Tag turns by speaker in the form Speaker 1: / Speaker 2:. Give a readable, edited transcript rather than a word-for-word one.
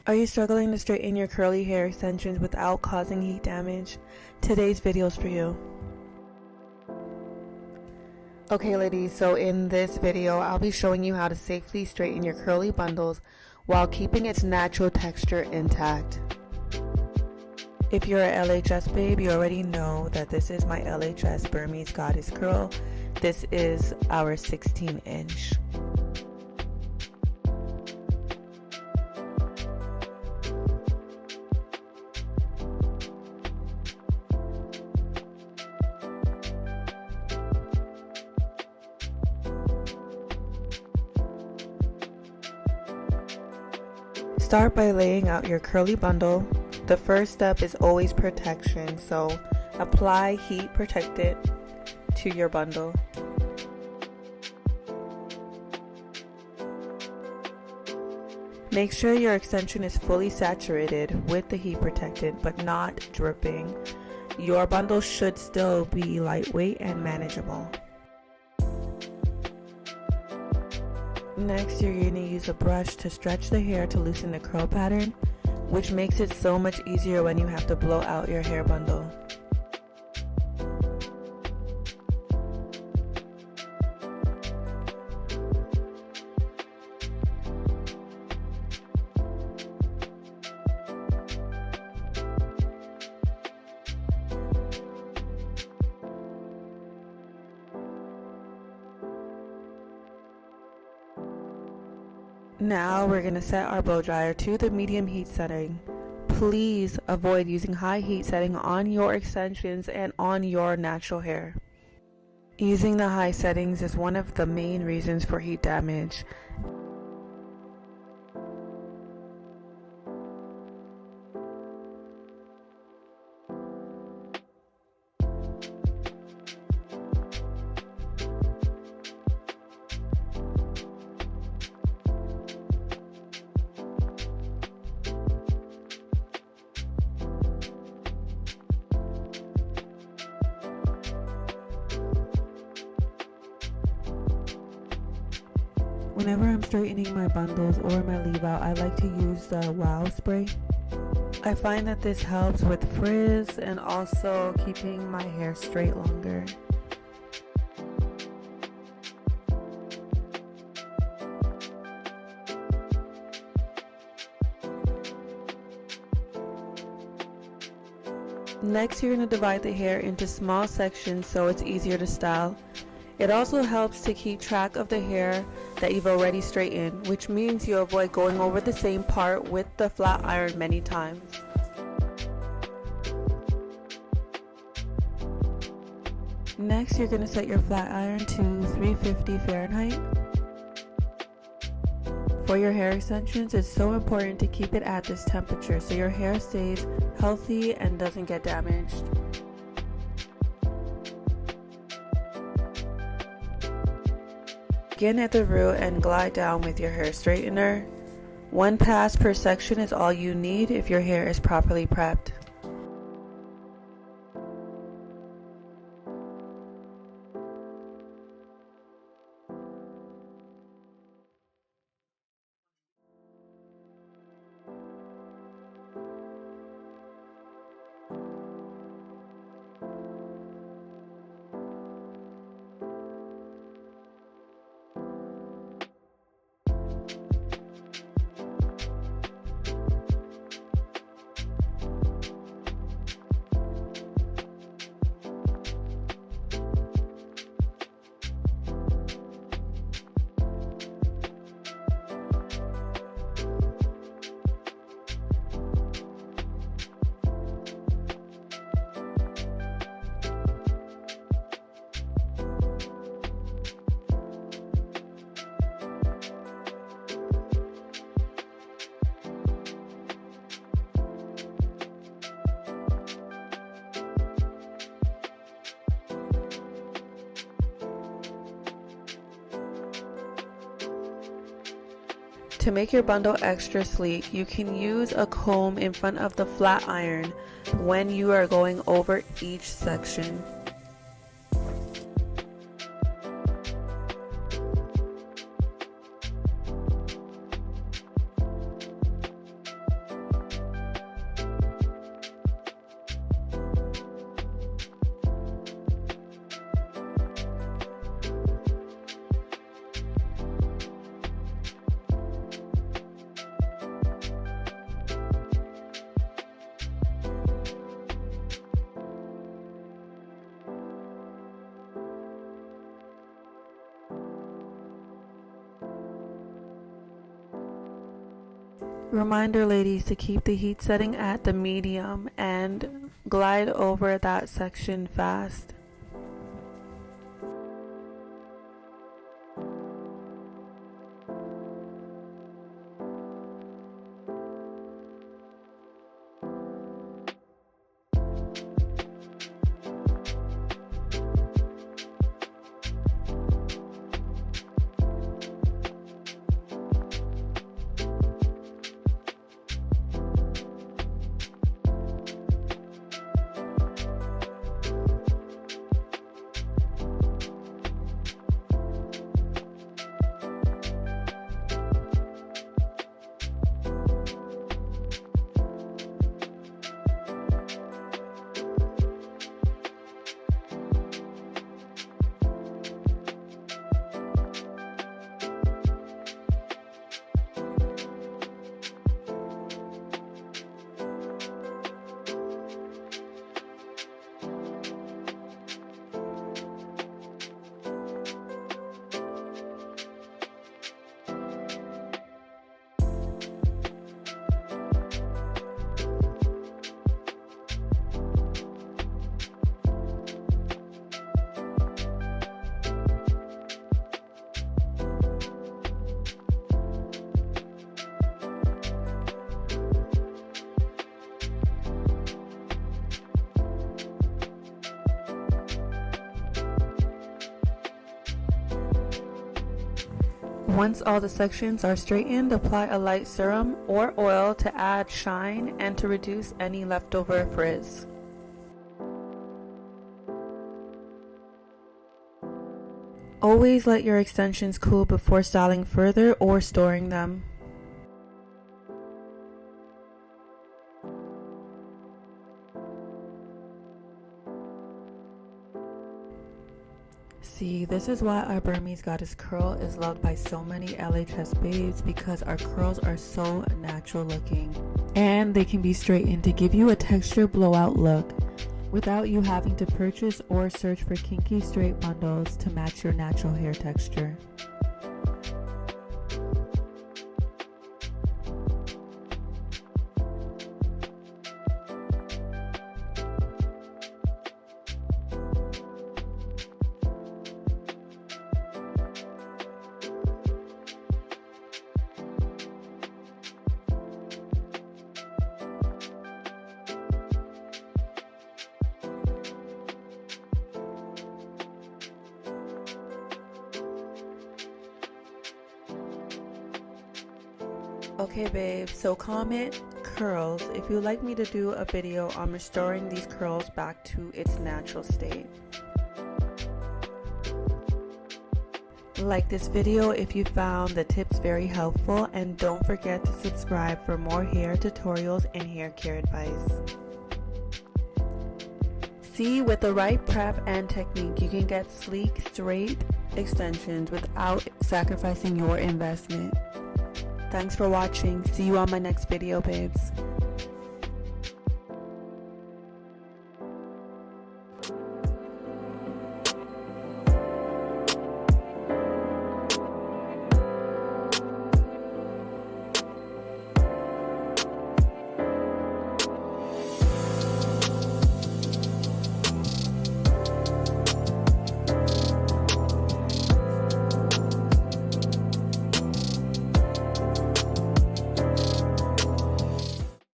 Speaker 1: Are you struggling to straighten your curly hair extensions without causing heat damage? Today's video is for you. Okay ladies, so in this video I'll be showing you how to safely straighten your curly bundles while keeping its natural texture intact. If you're a LHS babe, you already know that this is my LHS Burmese Goddess Curl. This is our 16-inch. Start by laying out your curly bundle. The first step is always protection, so apply heat protectant to your bundle. Make sure your extension is fully saturated with the heat protectant but not dripping. Your bundle should still be lightweight and manageable. Next, you're going to use a brush to stretch the hair to loosen the curl pattern, which makes it so much easier when you have to blow out your hair bundle. Now we're going to set our blow dryer to the medium heat setting. Please avoid using high heat setting on your extensions and on your natural hair. Using the high settings is one of the main reasons for heat damage. Whenever I'm straightening my bundles or my leave out, I like to use the Wow spray. I find that this helps with frizz and also keeping my hair straight longer. Next, you're going to divide the hair into small sections so it's easier to style. It also helps to keep track of the hair that you've already straightened, which means you avoid going over the same part with the flat iron many times. Next, you're going to set your flat iron to 350 Fahrenheit. For your hair extensions, it's so important to keep it at this temperature so your hair stays healthy and doesn't get damaged. Begin at the root and glide down with your hair straightener. One pass per section is all you need if your hair is properly prepped. To make your bundle extra sleek, you can use a comb in front of the flat iron when you are going over each section. Reminder, ladies, to keep the heat setting at the medium and glide over that section fast. Once all the sections are straightened, apply a light serum or oil to add shine and to reduce any leftover frizz. Always let your extensions cool before styling further or storing them. See, this is why our Burmese goddess curl is loved by so many LHS babes, because our curls are so natural looking and they can be straightened to give you a texture blowout look without you having to purchase or search for kinky straight bundles to match your natural hair texture. Okay babe, so comment curls if you'd like me to do a video on restoring these curls back to its natural state. Like this video if you found the tips very helpful, and don't forget to subscribe for more hair tutorials and hair care advice. See, with the right prep and technique, you can get sleek, straight extensions without sacrificing your investment. Thanks for watching. See you on my next video, babes.